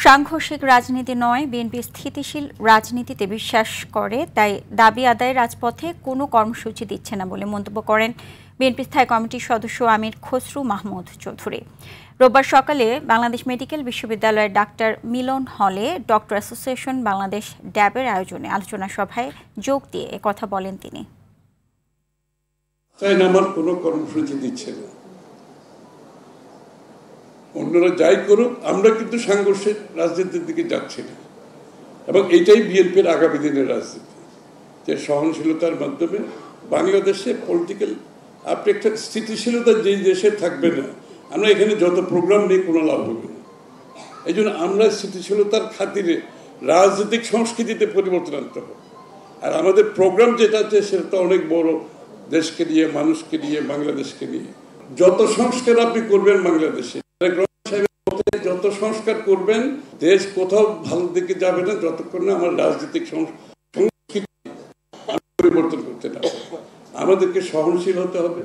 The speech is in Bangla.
সাংঘর্ষিক রাজনীতি নয়, বিএনপি স্থিতিশীল রাজনীতিতে বিশ্বাস করে, তাই দাবি আদায়ে রাজপথে কোনো কর্মসূচি দিচ্ছে না বলে মন্তব্য করেন বিএনপি স্থায়ী কমিটির সদস্য আমির খসরু মাহমুদ চৌধুরী। রোববার সকালে বাংলাদেশ মেডিকেল বিশ্ববিদ্যালয়ের ডাক্তার মিলন হলে ডক্টর অ্যাসোসিয়েশন বাংলাদেশ ড্যাবের আয়োজনে আলোচনা সভায় যোগ দিয়ে একথা বলেন তিনি। আমার কোনো কর্মসূচি দিচ্ছে না, অন্যরা যাই করুক, আমরা কিন্তু সাংঘর্ষিক রাজনীতির দিকে যাচ্ছি না। এবং এটাই বিএনপির আগামী দিনের রাজনীতি, যে সহনশীলতার মাধ্যমে বাংলাদেশে পলিটিক্যাল আপনি একটা স্থিতিশীলতা যেই দেশে থাকবে না, আমরা এখানে যত প্রোগ্রাম নিয়ে কোনো লাভ হবে না। এই জন্য আমরা স্থিতিশীলতার খাতিরে রাজনৈতিক সংস্কৃতিতে পরিবর্তন আনতে হবে। আর আমাদের প্রোগ্রাম যেটা আছে সেটা তো অনেক বড়, দেশকে নিয়ে, মানুষকে নিয়ে, বাংলাদেশকে নিয়ে। যত সংস্কার আপনি করবেন বাংলাদেশে, যত সংস্কার করবেন, দেশ কোথাও ভালো দিকে যাবে না যতক্ষণ না আমার রাজনৈতিক সংস্কৃতি পরিবর্তন করতে না। আমাদেরকে সহনশীল হতে হবে।